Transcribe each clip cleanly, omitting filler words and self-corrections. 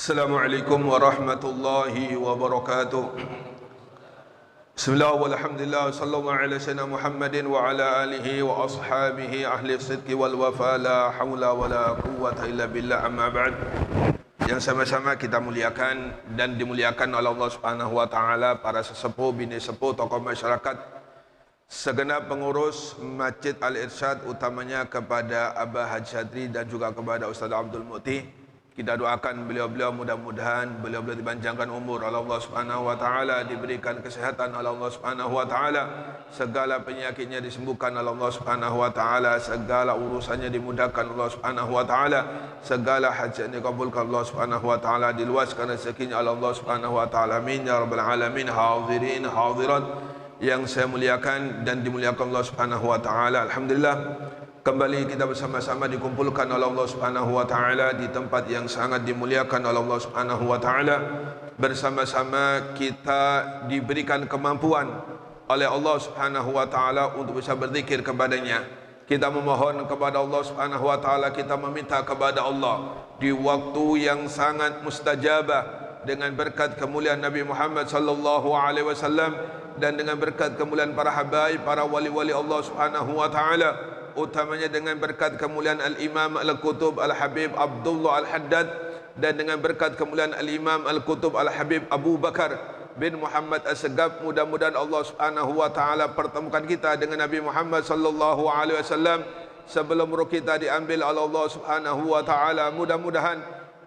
Assalamualaikum warahmatullahi wabarakatuh. Bismillah walhamdulillah sallallahu ala sayyidina Muhammadin wa ala alihi wa ashabihi ahli sidqi wal wafa la hawla wa la quwwata illa billah, amma ba'd. Yang sama-sama kita muliakan dan dimuliakan oleh Allah Subhanahu wa taala, para sesepuh, bini sepuh, tokoh masyarakat, segenap pengurus Masjid Al-Irsyad, utamanya kepada Abah Haji Sadri dan juga kepada Ustaz Abdul Muti. Kita doakan beliau-beliau, mudah-mudahan beliau-beliau dipanjangkan umur oleh Allah Subhanahu wa taala, diberikan kesehatan oleh Allah Subhanahu wa taala, segala penyakitnya disembuhkan oleh Allah Subhanahu wa taala, segala urusannya dimudahkan Allah Subhanahu wa taala, segala hajatnya dikabulkan Allah Subhanahu wa taala, diluaskan rezekinya oleh Allah Subhanahu wa taala. Amin ya rabbal alamin. Hadirin hadirat yang saya muliakan dan dimuliakan Allah Subhanahu wa taala, alhamdulillah kembali kita bersama-sama dikumpulkan oleh Allah Subhanahu wa taala di tempat yang sangat dimuliakan oleh Allah Subhanahu wa taala. Bersama-sama kita diberikan kemampuan oleh Allah Subhanahu wa taala untuk bisa berzikir kepadanya. Kita memohon kepada Allah Subhanahu wa taala, kita meminta kepada Allah di waktu yang sangat mustajabah, dengan berkat kemuliaan Nabi Muhammad sallallahu alaihi wasallam dan dengan berkat kemuliaan para habaib, para wali-wali Allah Subhanahu wa taala, utamanya dengan berkat kemuliaan Al-Imam Al-Qutub Al-Habib Abdullah Al-Haddad dan dengan berkat kemuliaan Al-Imam Al-Qutub Al-Habib Abu Bakar bin Muhammad As-Segaf. Mudah-mudahan Allah Subhanahu wa taala pertemukan kita dengan Nabi Muhammad sallallahu alaihi wasallam sebelum ruh kita diambil oleh Allah Subhanahu wa taala. Mudah-mudahan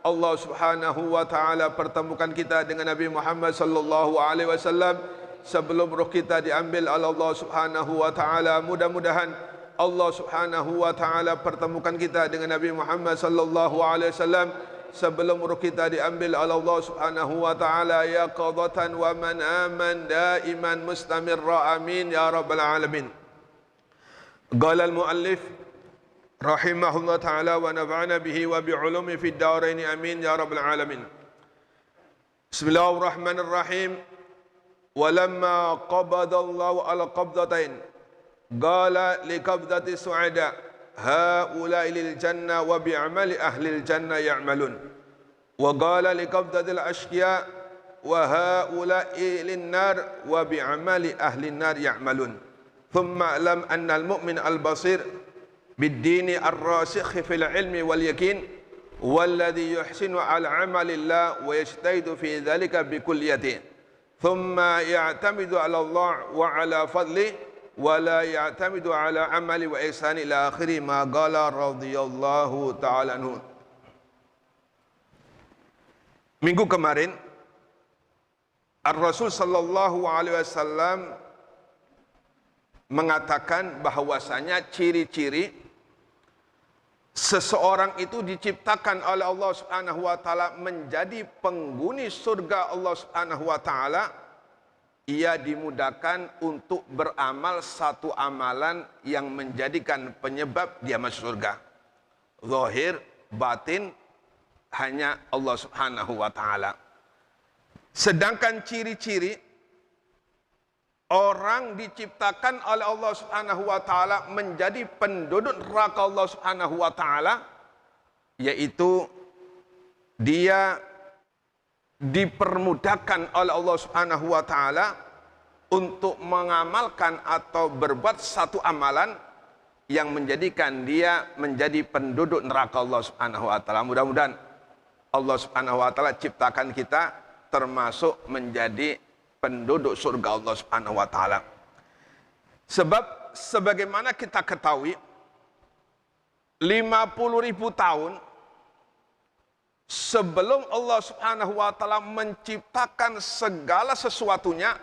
Allah Subhanahu wa taala pertemukan kita dengan Nabi Muhammad sallallahu alaihi wasallam sebelum ruh kita diambil oleh Allah Subhanahu wa taala. Mudah-mudahan Allah Subhanahu wa taala pertemukan kita dengan Nabi Muhammad sallallahu alaihi wasallam sebelum ruh kita diambil oleh Allah Subhanahu wa taala, ya qadatan wa man aman daiman mustamirra, amin ya rabbal alamin. Qala al-muallif rahimahullah taala wa nafa'ana bihi wa bi ulumi fid darain, amin ya rabbal alamin. Bismillahirrahmanirrahim. Walamma qabada Allahu al-qabdatain qala liqabdati su'ada haula'i lil jannah wa bi'amali ahli al jannah ya'malun, wa qala liqabdatil ashqiya wa haula'i lin nar wa bi'amali ahli an nar ya'malun. Thumma alam anna al mu'min al basir bid-dini ar-rasikh fil ilmi wal yakin walladhi yuhsinu ala amalillah wa yajtahidu fi dhalika bi kulliyati, thumma ya'tamidu ala Allah wa ala fadli wala ya'tamidu ala amali wa ihsani ila akhiri ma qala radhiyallahu ta'ala anhu. Minggu kemarin Ar-Rasul sallallahu alaihi wasallam mengatakan bahwasanya ciri-ciri seseorang itu diciptakan oleh Allah Subhanahu wa taala menjadi penghuni surga Allah Subhanahu wa taala, ia dimudahkan untuk beramal satu amalan yang menjadikan penyebab dia masuk surga. Zahir, batin, hanya Allah Subhanahu wa taala. Sedangkan ciri-ciri orang diciptakan oleh Allah Subhanahu wa taala menjadi penduduk neraka Allah Subhanahu wa taala, yaitu dia dipermudahkan oleh Allah Subhanahu wa taala untuk mengamalkan atau berbuat satu amalan yang menjadikan dia menjadi penduduk neraka Allah Subhanahu wa taala. Mudah-mudahan Allah Subhanahu wa taala ciptakan kita termasuk menjadi penduduk surga Allah Subhanahu wa taala. Sebab sebagaimana kita ketahui 50.000 tahun sebelum Allah Subhanahu wa taala menciptakan segala sesuatunya,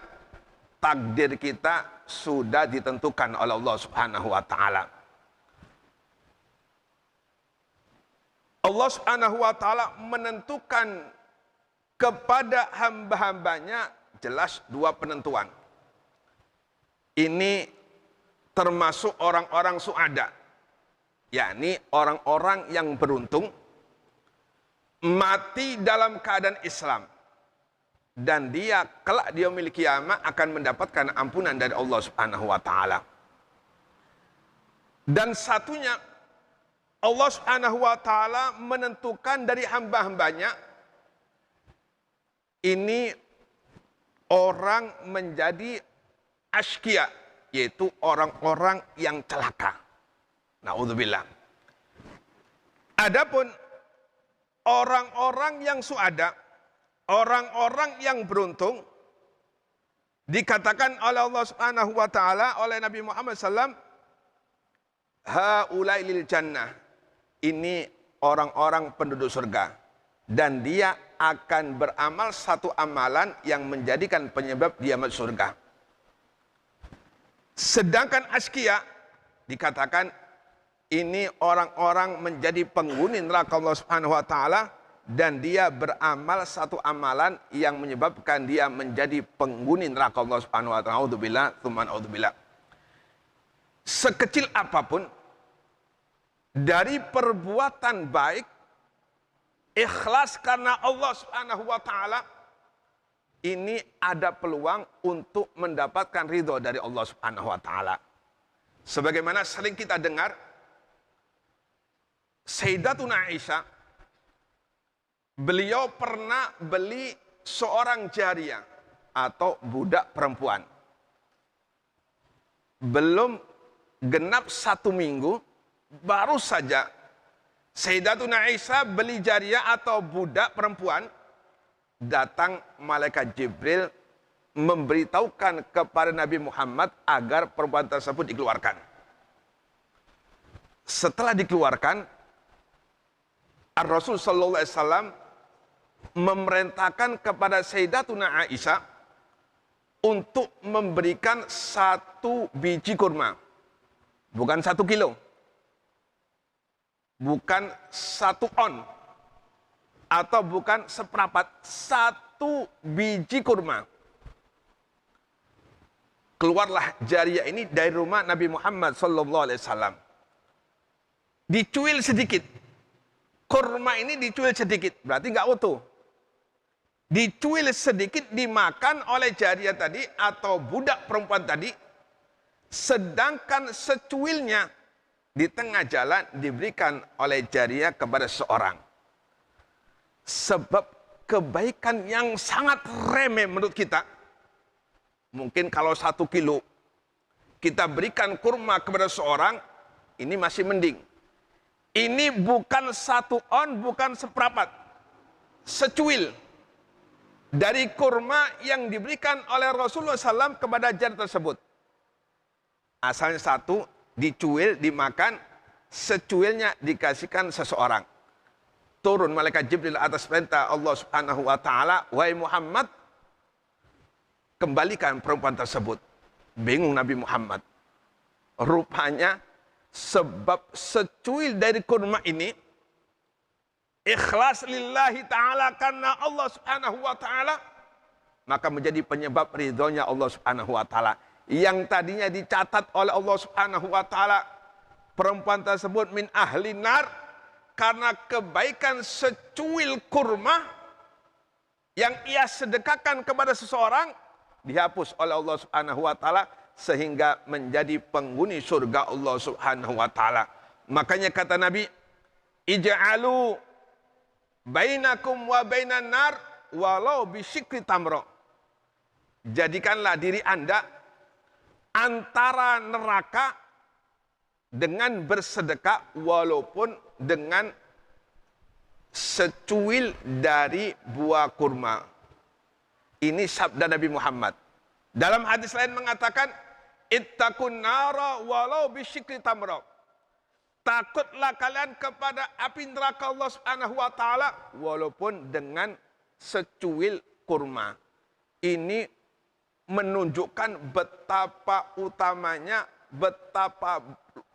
takdir kita sudah ditentukan oleh Allah Subhanahu wa taala. Allah Subhanahu wa taala menentukan kepada hamba-hambanya jelas dua penentuan. Ini termasuk orang-orang suada, yakni orang-orang yang beruntung mati dalam keadaan Islam, dan dia kelak dia memiliki kiamat akan mendapatkan ampunan dari Allah Subhanahu wa taala. Dan satunya Allah Subhanahu wa taala menentukan dari hamba-hambanya ini orang menjadi asyqiya, yaitu orang-orang yang celaka. Na'udzubillah. Adapun orang-orang yang suada, orang-orang yang beruntung, dikatakan oleh Allah Subhanahu wa taala oleh Nabi Muhammad SAW, haulai lil jannah. Ini orang-orang penduduk surga dan dia akan beramal satu amalan yang menjadikan penyebab dia masuk surga. Sedangkan asyqiya dikatakan ini orang-orang menjadi penghuni neraka Allah Subhanahu wa taala dan dia beramal satu amalan yang menyebabkan dia menjadi penghuni neraka Allah Subhanahu wa taala. A'udzubillah, tsumma a'udzubillah. Sekecil apapun dari perbuatan baik, ikhlas karena Allah Subhanahu wa taala, ini ada peluang untuk mendapatkan ridho dari Allah Subhanahu wa taala. Sebagaimana sering kita dengar, Sayyidatuna Aisyah, beliau pernah beli seorang jariyah atau budak perempuan. Belum genap 1 minggu, baru saja Sayyidatuna Aisyah beli jariyah atau budak perempuan, datang malaikat Jibril memberitahukan kepada Nabi Muhammad agar perempuan tersebut dikeluarkan. Setelah dikeluarkan, Rasul sallallahu alaihi wasallam memerintahkan kepada Sayyidatuna Aisyah untuk memberikan 1 biji kurma. Bukan 1 kilo. Bukan 1 on. Atau bukan seperempat. 1 biji kurma. Keluarlah jariyah ini dari rumah Nabi Muhammad sallallahu alaihi wasallam. Dicuil sedikit. Kurma ini dicuil sedikit, berarti nggak utuh. Dicuil sedikit, dimakan oleh jariyah tadi atau budak perempuan tadi, sedangkan secuilnya di tengah jalan diberikan oleh jariyah kepada seorang. Sebab kebaikan yang sangat remeh menurut kita, mungkin kalau 1 kilo kita berikan kurma kepada seorang, ini masih mending. Ini bukan 1 on, bukan seperempat. Secuil dari kurma yang diberikan oleh Rasulullah SAW kepada jariyah tersebut. Asalnya 1, dicuil, dimakan, secuilnya dikasihkan seseorang. Turun malaikat Jibril atas perintah Allah Subhanahu wa taala, wahai Muhammad, kembalikan perempuan tersebut. Bingung Nabi Muhammad. Rupanya sebab secuil dari kurma ini ikhlas lillahi ta'ala karena Allah Subhanahu wa ta'ala, maka menjadi penyebab ridhonya Allah Subhanahu wa ta'ala. Yang tadinya dicatat oleh Allah Subhanahu wa ta'ala perempuan tersebut min ahli nar, karena kebaikan secuil kurma yang ia sedekahkan kepada seseorang, dihapus oleh Allah Subhanahu wa ta'ala sehingga menjadi penghuni surga Allah Subhanahu wa ta'ala. Makanya kata Nabi, ij'alu bainakum wa bainan nar walau bisyikri tamro. Jadikanlah diri Anda antara neraka dengan bersedekah walaupun dengan secuil dari buah kurma. Ini sabda Nabi Muhammad. Dalam hadis lain mengatakan, ittaqun nara walau bisyikri tamro. Takutlah kalian kepada api neraka Allah Subhanahu wa taala walaupun dengan secuil kurma. Ini menunjukkan betapa utamanya, betapa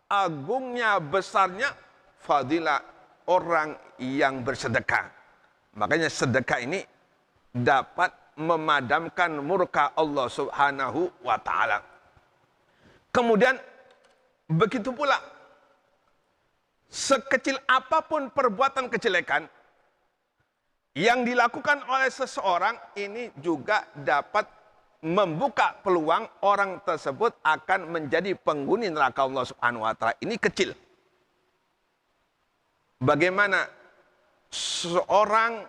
agungnya, besarnya fadilah orang yang bersedekah. Makanya sedekah ini dapat memadamkan murka Allah Subhanahu wa taala. Kemudian begitu pula sekecil apapun perbuatan kejelekan yang dilakukan oleh seseorang, ini juga dapat membuka peluang orang tersebut akan menjadi penghuni neraka Allah Subhanahu wa taala. Ini kecil. Bagaimana seorang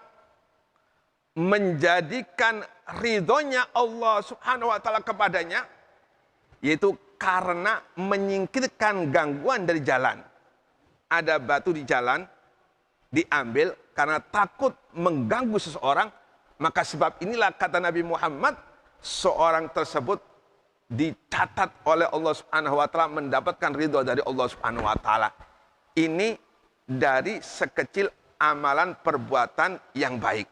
menjadikan ridhonya Allah Subhanahu wa taala kepadanya, yaitu karena menyingkirkan gangguan dari jalan. Ada batu di jalan, diambil karena takut mengganggu seseorang, maka sebab inilah kata Nabi Muhammad, seorang tersebut dicatat oleh Allah Subhanahu wa taala mendapatkan ridho dari Allah Subhanahu wa taala. Ini dari sekecil amalan perbuatan yang baik.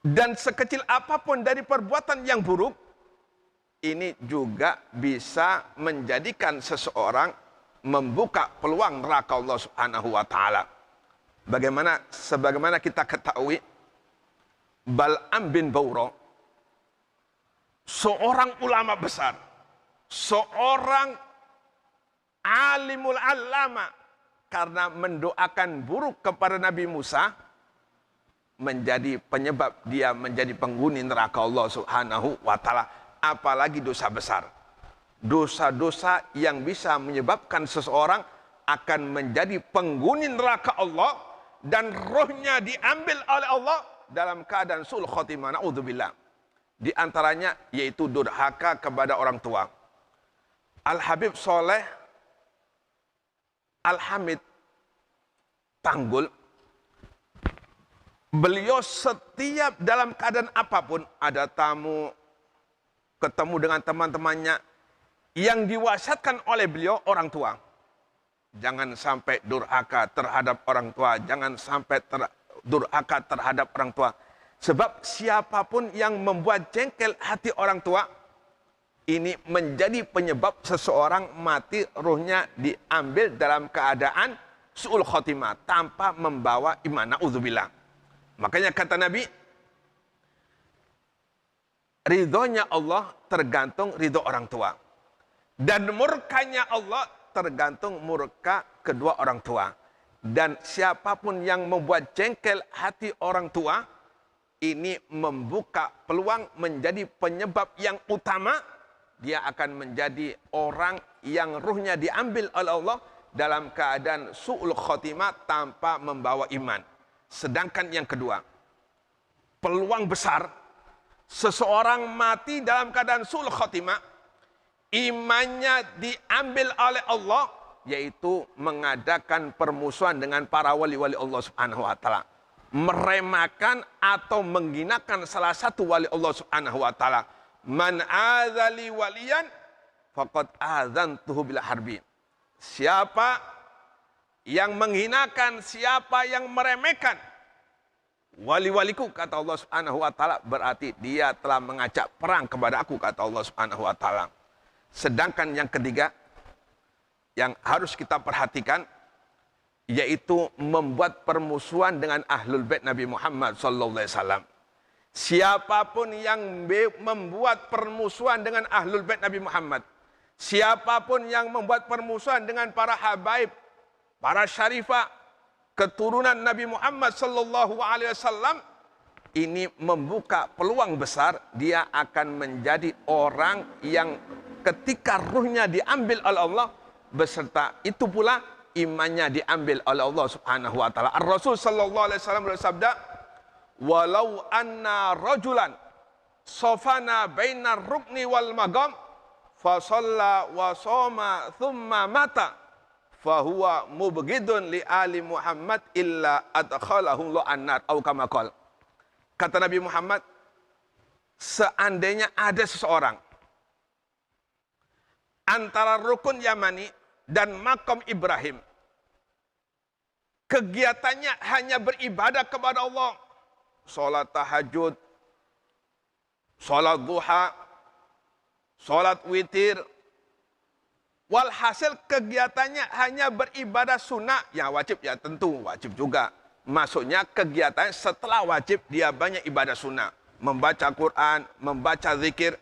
Dan sekecil apapun dari perbuatan yang buruk, ini juga bisa menjadikan seseorang membuka peluang neraka Allah Subhanahu wa taala. Sebagaimana kita ketahui, Bal'am bin Bawra, seorang ulama besar, seorang alimul allama, karena mendoakan buruk kepada Nabi Musa, menjadi penyebab dia menjadi penghuni neraka Allah Subhanahu wa taala. Apalagi dosa besar. Dosa-dosa yang bisa menyebabkan seseorang akan menjadi penghuni neraka Allah dan rohnya diambil oleh Allah dalam keadaan sul khotimah, naudzubillah. Di antaranya yaitu durhaka kepada orang tua. Al-Habib Soleh Al-Hamid Tanggul, beliau setiap dalam keadaan apapun, ada tamu, ketemu dengan teman-temannya, yang diwasiatkan oleh beliau orang tua. Jangan sampai durhaka terhadap orang tua, jangan sampai durhaka terhadap orang tua. Sebab siapapun yang membuat jengkel hati orang tua, ini menjadi penyebab seseorang mati, ruhnya diambil dalam keadaan su'ul khotimah, tanpa membawa iman, na'udzubillah. Makanya kata Nabi, ridhonya Allah tergantung ridho orang tua. Dan murkanya Allah tergantung murka kedua orang tua. Dan siapapun yang membuat jengkel hati orang tua, ini membuka peluang menjadi penyebab yang utama. Dia akan menjadi orang yang ruhnya diambil oleh Allah dalam keadaan su'ul khotimah tanpa membawa iman. Sedangkan yang kedua, peluang besar seseorang mati dalam keadaan su'ul khotimah, imannya diambil oleh Allah, yaitu mengadakan permusuhan dengan para wali-wali Allah Subhanahu wa taala. Meremehkan atau menghinakan salah satu wali Allah Subhanahu wa taala. Man adzali waliyan faqad adzantuhu bil harbi. Siapa yang menghinakan, siapa yang meremehkan wali-waliku, kata Allah Subhanahu wa taala, berarti dia telah mengajak perang kepada aku, kata Allah Subhanahu wa taala. Sedangkan yang ketiga yang harus kita perhatikan, yaitu membuat permusuhan dengan ahlul bait Nabi Muhammad sallallahu alaihi wasallam. Siapapun yang membuat permusuhan dengan ahlul bait Nabi Muhammad, siapapun yang membuat permusuhan dengan para habaib, para syarifah, keturunan Nabi Muhammad sallallahu alaihi wasallam, ini membuka peluang besar dia akan menjadi orang yang ketika ruhnya diambil oleh Allah, beserta itu pula imannya diambil oleh Allah Subhanahu wa taala. Ar-Rasul sallallahu alaihi wasallam bersabda, "Walau anna rajulan safana bainar rukni wal maqam fa shalla wa shoma thumma mata fa huwa mubghidun li ali Muhammad illa adkhalahu an-nar," atau kama qala. Kata Nabi Muhammad, seandainya ada seseorang antara rukun Yamani dan makam Ibrahim, kegiatannya hanya beribadah kepada Allah, sholat tahajud, sholat duha, sholat witir, walhasil kegiatannya hanya beribadah sunnah, yang wajib ya tentu wajib juga. Maksudnya kegiatan setelah wajib dia banyak ibadah sunnah, membaca Quran, membaca zikir,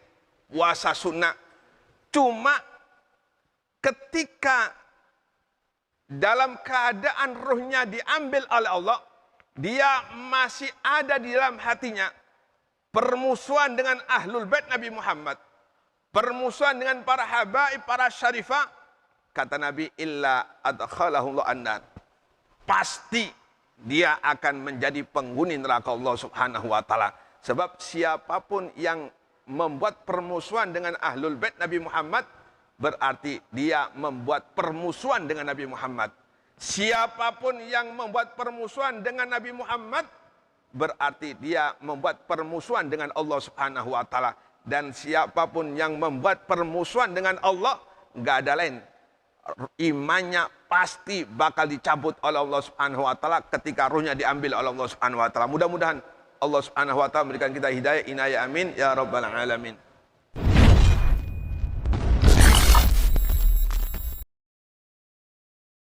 puasa sunnah. Cuma ketika dalam keadaan ruhnya diambil oleh Allah, dia masih ada di dalam hatinya permusuhan dengan ahlul bait Nabi Muhammad, permusuhan dengan para habaib, para syarifah, kata Nabi, illa adkhalahu an-nar, pasti dia akan menjadi penghuni neraka Allah Subhanahu wa taala. Sebab siapapun yang membuat permusuhan dengan Ahlul Bait Nabi Muhammad, berarti dia membuat permusuhan dengan Nabi Muhammad. Siapapun yang membuat permusuhan dengan Nabi Muhammad, berarti dia membuat permusuhan dengan Allah Subhanahu wa taala. Dan siapapun yang membuat permusuhan dengan Allah, enggak ada lain, imannya pasti bakal dicabut oleh Allah Subhanahu wa taala ketika ruhnya diambil oleh Allah Subhanahu wa taala. Mudah-mudahan Allah Subhanahu wa taala memberikan kita hidayah, inayah, amin ya rabbal alamin.